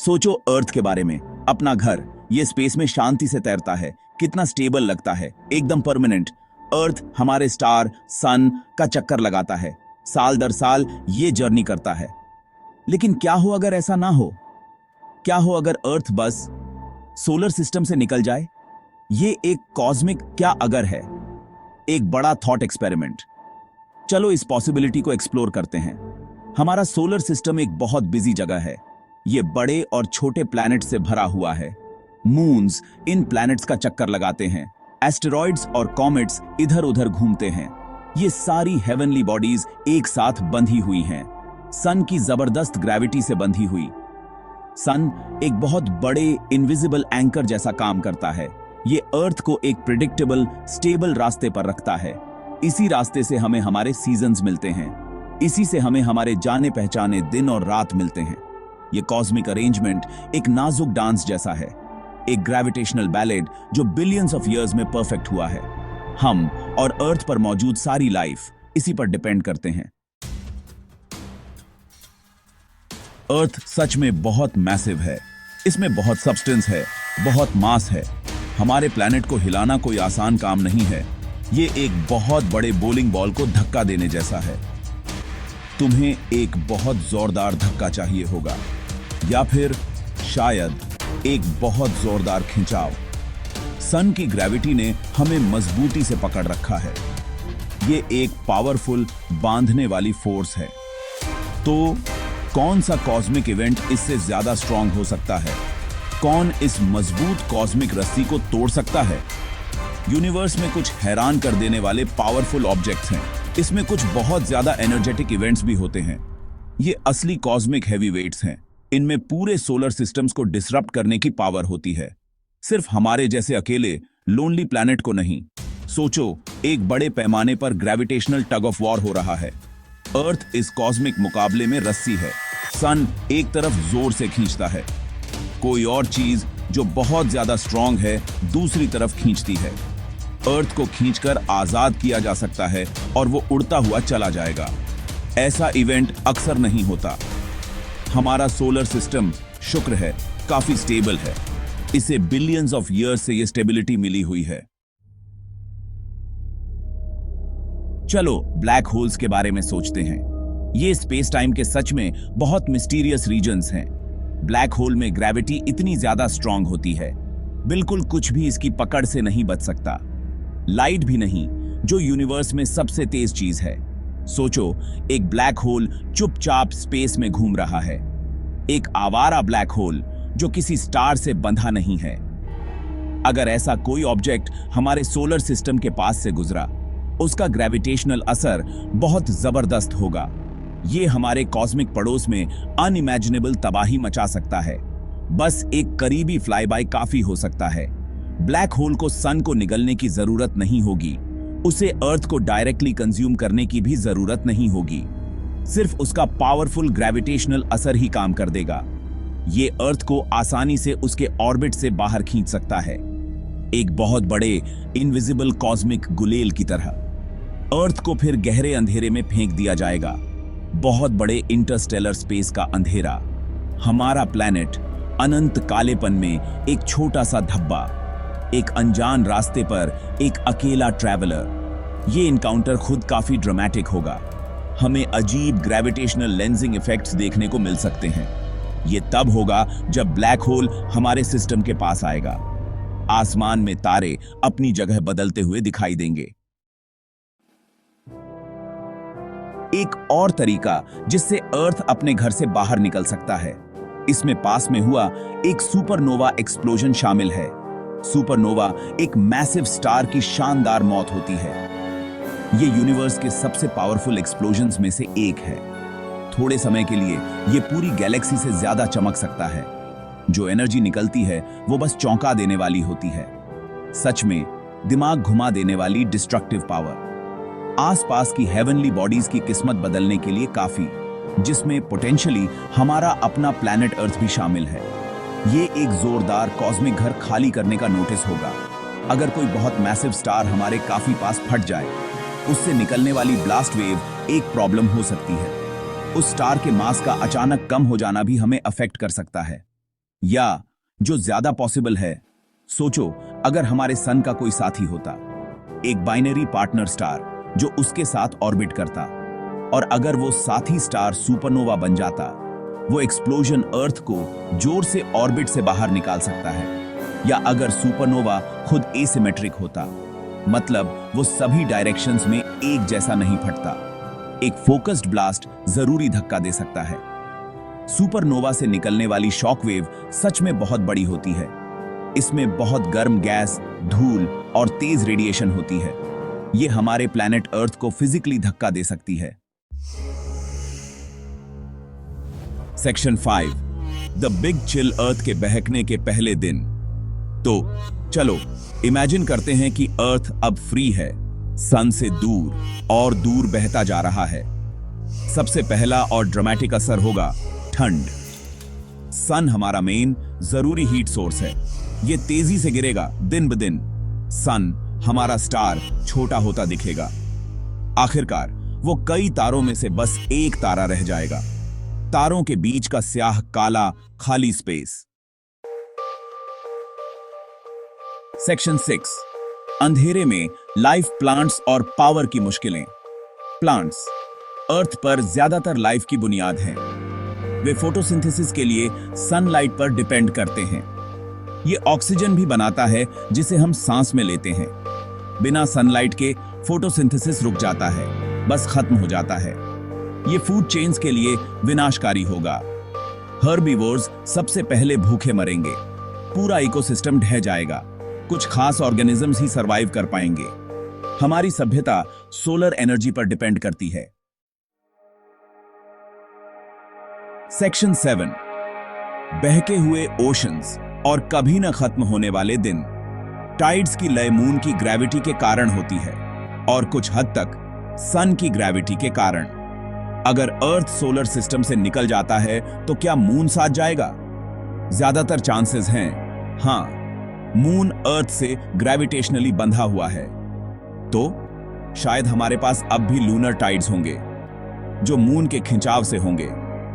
सोचो अर्थ के बारे में। अपना घर ये स्पेस में शांति से तैरता है, कितना स्टेबल लगता है, एकदम परमानेंट। अर्थ हमारे स्टार सन का चक्कर लगाता है, साल दर साल ये जर्नी करता है। लेकिन क्या हो अगर ऐसा ना हो? क्या हो अगर अर्थ बस सोलर सिस्टम से निकल जाए? ये एक कॉस्मिक क्या अगर है, एक बड़ा थॉट एक्सपेरिमेंट। चलो इस पॉसिबिलिटी को एक्सप्लोर करते हैं। हमारा सोलर सिस्टम एक बहुत बिजी जगह है। ये बड़े और छोटे प्लैनेट से भरा हुआ है। मून्स इन प्लैनेट्स का चक्कर लगाते हैं, एस्टेरॉइड्स और कॉमेट्स इधर उधर घूमते हैं। ये सारी हेवनली बॉडीज एक साथ बंधी हुई हैं, सन की जबरदस्त ग्रेविटी से बंधी हुई। सन एक बहुत बड़े इनविजिबल एंकर जैसा काम करता है। ये अर्थ को एक प्रिडिक्टेबल स्टेबल रास्ते पर रखता है। इसी रास्ते से हमें हमारे सीजन्स मिलते हैं, इसी से हमें हमारे जाने पहचाने दिन और रात मिलते हैं। ये कॉस्मिक अरेंजमेंट एक नाजुक डांस जैसा है, एक ग्रेविटेशनल बैलेड जो बिलियंस ऑफ इयर्स में परफेक्ट हुआ है। हम और अर्थ पर मौजूद सारी लाइफ इसी पर डिपेंड करते हैं। अर्थ सच में बहुत मैसिव है। इसमें बहुत सब्सटेंस है, बहुत मास है। हमारे प्लैनेट को हिलाना कोई आसान काम नहीं है। ये एक बहुत बड़े बोलिंग बॉल को धक्का देने जैसा है। तुम्हें एक बहुत जोरदार धक्का चाहिए होगा, या फिर शायद एक बहुत जोरदार खिंचाव। सन की ग्रेविटी ने हमें मजबूती से पकड़ रखा है। ये एक पावरफुल बांधने वाली फोर्स है। तो कौन सा कॉस्मिक इवेंट इससे ज्यादा स्ट्रांग हो सकता है? कौन इस मजबूत कॉस्मिक रस्सी को तोड़ सकता है? यूनिवर्स में कुछ हैरान कर देने वाले पावरफुल ऑब्जेक्ट्स हैं। इसमें कुछ बहुत ज्यादा एनर्जेटिक इवेंट्स भी होते हैं। ये असली कॉस्मिक हैवीवेट्स हैं। इनमें पूरे सोलर सिस्टम्स को डिसरप्ट करने की पावर होती है, सिर्फ हमारे जैसे अकेले लोनली प्लैनेट को नहीं। सोचो, एक बड़े पैमाने पर ग्रेविटेशनल टग ऑफ वॉर हो रहा है। अर्थ इस कॉस्मिक मुकाबले में रस्सी है। सन एक तरफ जोर से खींचता है, कोई और चीज जो बहुत ज्यादा स्ट्रांग है दूसरी तरफ खींचती है। अर्थ को खींचकर आजाद किया जा सकता है और वो उड़ता हुआ चला जाएगा। ऐसा इवेंट अक्सर नहीं होता। हमारा सोलर सिस्टम शुक्र है काफी स्टेबल है। इसे बिलियंस ऑफ ईयर्स से ये स्टेबिलिटी मिली हुई है। चलो ब्लैक होल्स के बारे में सोचते हैं। ये स्पेस टाइम के सच में बहुत मिस्टीरियस रीजन्स हैं। ब्लैक होल में ग्रेविटी इतनी ज्यादा स्ट्रांग होती है, बिल्कुल कुछ भी इसकी पकड़ से नहीं बच सकता। लाइट भी नहीं, जो यूनिवर्स में सबसे तेज चीज है। सोचो, एक ब्लैक होल चुपचाप स्पेस में घूम रहा है। एक आवारा ब्लैक होल जो किसी स्टार से बंधा नहीं है। अगर ऐसा कोई ऑब्जेक्ट हमारे सोलर सिस्टम के पास से गुजरा, उसका ग्रेविटेशनल असर बहुत जबरदस्त होगा। ये हमारे कॉस्मिक पड़ोस में अनइमेजिनेबल तबाही मचा सकता है। बस एक करीबी फ्लाई बाय काफी हो सकता है। ब्लैक होल को सन को निगलने की जरूरत नहीं होगी, उसे अर्थ को डायरेक्टली कंज्यूम करने की भी जरूरत नहीं होगी। सिर्फ उसका पावरफुल ग्रेविटेशनल असर ही काम कर देगा। ये अर्थ को आसानी से उसके ऑर्बिट से बाहर खींच सकता है, एक बहुत बड़े इनविजिबल कॉस्मिक गुलेल की तरह। अर्थ को फिर गहरे अंधेरे में फेंक दिया जाएगा, बहुत बड़े इंटरस्टेलर स्पेस का अंधेरा। हमारा प्लैनेट अनंत कालेपन में एक छोटा सा धब्बा, एक अनजान रास्ते पर एक अकेला ट्रैवलर। ये इनकाउंटर खुद काफी ड्रामेटिक होगा। हमें अजीब ग्रेविटेशनल लेंसिंग इफेक्ट्स देखने को मिल सकते हैं। ये तब होगा जब ब्लैक होल हमारे सिस्टम के पास आएगा। आसमान में तारे अपनी जगह बदलते हुए दिखाई देंगे। एक और तरीका जिससे अर्थ अपने घर से बाहर निकल सकता है, इसमें पास में हुआ एक सुपरनोवा एक्सप्लोजन शामिल है। सुपरनोवा एक मैसिव स्टार की शानदार मौत होती है। ये यूनिवर्स के सबसे पावरफुल एक्सप्लोजन्स में से एक है। थोड़े समय के लिए ये पूरी गैलेक्सी से ज्यादा चमक सकता है। जो एनर्जी निकलती है वो बस चौंका देने वाली होती है। सच में दिमाग घुमा देने वाली डिस्ट्रक्टिव पावर। आसपास की हेवनली बॉडीज की किस्मत बदलने के लिए काफी, जिसमें पोटेंशियली हमारा अपना प्लैनेट अर्थ भी शामिल है। ये एक जोरदार कॉस्मिक घर खाली करने का नोटिस होगा। अगर कोई बहुत मैसिव स्टार हमारे काफी पास फट जाए, उससे निकलने वाली ब्लास्ट वेव एक प्रॉब्लम हो सकती है। उस स्टार के मास का अचानक कम हो जाना भी हमें अफेक्ट कर सकता है। या जो ज्यादा पॉसिबल है, सोचो अगर हमारे सन का कोई साथी होता, एक बाइनरी पार्टनर स्टार जो उसके साथ ऑर्बिट करता, और अगर वो साथी स्टार सुपरनोवा बन जाता, वो एक्सप्लोजन अर्थ को जोर से ऑर्बिट से बाहर निकाल सकता है। या अगर सुपरनोवा खुद एसिमेट्रिक होता, मतलब वो सभी डायरेक्शंस में एक जैसा नहीं फटता, एक फोकस्ड ब्लास्ट जरूरी धक्का दे सकता है। सुपरनोवा से निकलने वाली शॉकवेव सच में बहुत बड़ी होती है। इसमें बहुत गर्म गैस, धूल और तेज रेडिएशन होती है। ये हमारे प्लैनेट अर्थ को फिजिकली धक्का दे सकती है। सेक्शन 5, द बिग चिल अर्थ के बहकने के पहले दिन। तो चलो इमेजिन करते हैं कि अर्थ अब फ्री है, सन से दूर और दूर बहता जा रहा है। सबसे पहला और ड्रामेटिक असर होगा ठंड। सन हमारा मेन जरूरी हीट सोर्स है, ये तेजी से गिरेगा दिन ब दिन। सन हमारा स्टार छोटा होता दिखेगा। आखिरकार वो कई तारों में से बस एक तारा रह जाएगा, तारों के बीच का स्याह काला खाली स्पेस। सेक्शन 6, अंधेरे में लाइफ प्लांट्स और पावर की मुश्किलें। प्लांट्स अर्थ पर ज्यादातर लाइफ की बुनियाद हैं। वे फोटोसिंथेसिस के लिए सनलाइट पर डिपेंड करते हैं। ये ऑक्सीजन भी बनाता है जिसे हम सांस में लेते हैं। बिना सनलाइट के फोटोसिंथेसिस रुक जाता है, बस खत्म हो जाता है। ये फूड चेन्स के लिए विनाशकारी होगा। हर्बीवोर्स सबसे पहले भूखे मरेंगे, पूरा इकोसिस्टम ढह जाएगा, कुछ खास ऑर्गेनिजम्स ही सरवाइव कर पाएंगे। हमारी सभ्यता सोलर एनर्जी पर डिपेंड करती है। सेक्शन 7, बहके हुए ओशंस और कभी न खत्म होने वाले दिन। टाइड्स की लय मून की ग्रेविटी के कारण होती है और कुछ हद तक सन की ग्रेविटी के कारण। अगर अर्थ सोलर सिस्टम से निकल जाता है तो क्या मून साथ जाएगा? ज्यादातर चांसेस हैं हां। मून अर्थ से ग्रेविटेशनली बंधा हुआ है, तो शायद हमारे पास अब भी लूनर टाइड्स होंगे जो मून के खिंचाव से होंगे,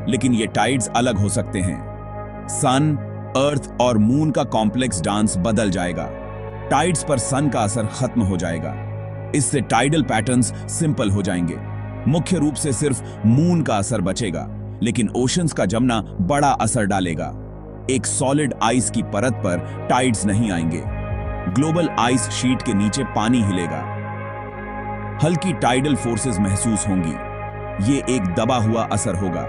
लेकिन ये टाइड्स अलग हो सकते हैं। सन, अर्थ और मून का कॉम्प्लेक्स डांस बदल जाएगा। टाइड्स पर सन का असर खत्म हो जाएगा। इससे टाइडल पैटर्न्स सिंपल हो जाएंगे। मुख्य रूप से सिर्फ मून का असर बचेगा, लेकिन ओशंस का जमना बड़ा असर डालेगा। एक सॉलिड आइस की परत पर टाइड्स नहीं आएंगे। ग्लोबल आइस शीट के नीचे पानी हिलेगा। हल्की टाइडल फोर्सेस महसूस होंगी। ये एक दबा हुआ असर होगा।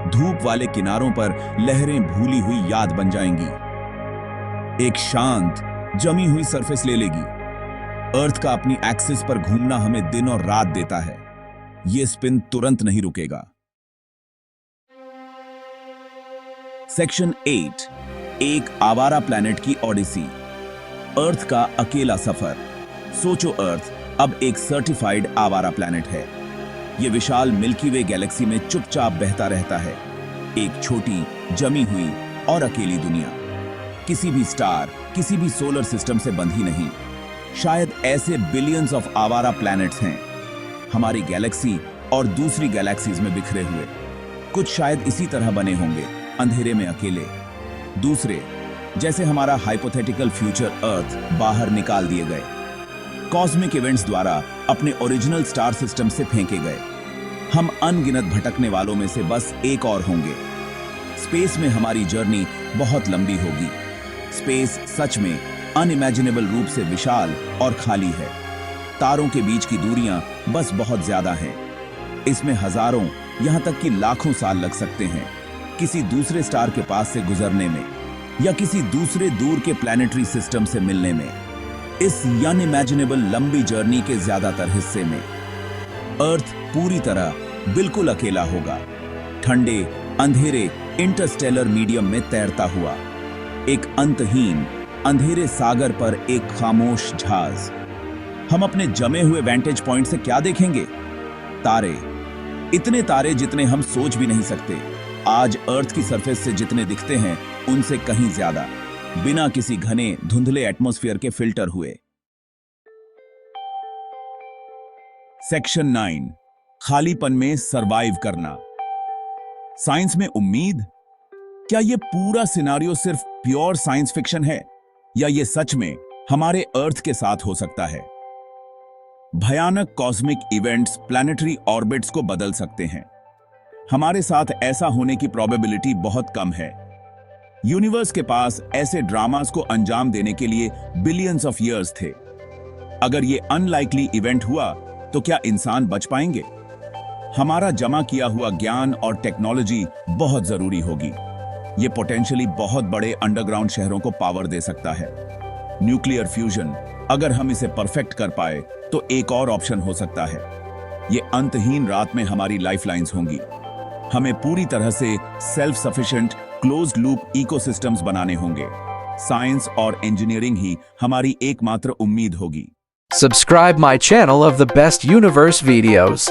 धूप वाले किनारों पर लहरें भूली हुई याद बन जाएंगी। एक शांत जमी हुई सरफेस ले लेगी। अर्थ का अपनी एक्सिस पर घूमना हमें दिन और रात देता है। यह स्पिन तुरंत नहीं रुकेगा। सेक्शन 8, एक आवारा प्लैनेट की ओडिसी। अर्थ का अकेला सफर। सोचो अर्थ अब एक सर्टिफाइड आवारा प्लैनेट है। यह विशाल मिल्की वे गैलेक्सी में चुपचाप बहता रहता है, एक छोटी जमी हुई और अकेली दुनिया। किसी भी स्टार, किसी भी सोलर सिस्टम से बंधी नहीं। शायद ऐसे बिलियंस ऑफ आवारा प्लैनेट्स हैं हमारी गैलेक्सी और दूसरी गैलेक्सीज में बिखरे हुए। कुछ शायद इसी तरह बने होंगे, अंधेरे में अकेले। दूसरे जैसे हमारा हाइपोथेटिकल फ्यूचर अर्थ बाहर निकाल दिए गए, कॉस्मिक इवेंट्स द्वारा अपने ओरिजिनल स्टार सिस्टम से फेंके गए। हम अनगिनत भटकने वालों में से बस एक और होंगे। स्पेस में हमारी जर्नी बहुत लंबी होगी। स्पेस सच में अनइमेजिनेबल रूप से विशाल और खाली है। तारों के बीच की दूरियां बस बहुत ज्यादा हैं। इसमें हजारों, यहां तक कि लाखों साल लग सकते हैं किसी दूसरे स्टार के पास से गुजरने में, या किसी दूसरे दूर के प्लैनेटरी सिस्टम से मिलने में। इस अनइमेजिनेबल लंबी जर्नी के ज्यादातर हिस्से में अर्थ पूरी तरह बिल्कुल अकेला होगा, ठंडे अंधेरे इंटरस्टेलर मीडियम में तैरता हुआ, एक अंतहीन अंधेरे सागर पर एक खामोश जहाज। हम अपने जमे हुए वेंटेज पॉइंट से क्या देखेंगे? तारे, इतने तारे जितने हम सोच भी नहीं सकते। आज अर्थ की सरफेस से जितने दिखते हैं उनसे कहीं ज्यादा, बिना किसी घने धुंधले एटमॉस्फेयर के फिल्टर हुए। सेक्शन 9, खालीपन में सरवाइव करना। साइंस में उम्मीद। क्या ये पूरा सिनारियो सिर्फ प्योर साइंस फिक्शन है या ये सच में हमारे अर्थ के साथ हो सकता है? भयानक कॉस्मिक इवेंट्स प्लैनेटरी ऑर्बिट्स को बदल सकते हैं। हमारे साथ ऐसा होने की प्रोबेबिलिटी बहुत कम है। यूनिवर्स के पास ऐसे ड्रामास को अंजाम देने के लिए बिलियंस ऑफ ईयर्स थे। अगर ये अनलाइकली इवेंट हुआ तो क्या इंसान बच पाएंगे? हमारा जमा किया हुआ ज्ञान और टेक्नोलॉजी बहुत जरूरी होगी। ये पोटेंशियली बहुत बड़े अंडरग्राउंड शहरों को पावर दे सकता है। न्यूक्लियर फ्यूजन, अगर हम इसे परफेक्ट कर पाए तो एक और ऑप्शन हो सकता है। ये अंतहीन रात में हमारी लाइफलाइंस होंगी। हमें पूरी तरह से self sufficient closed loop ecosystems बनाने होंगे। साइंस और इंजीनियरिंग ही हमारी एकमात्र उम्मीद होगी। Subscribe my channel of the best universe videos.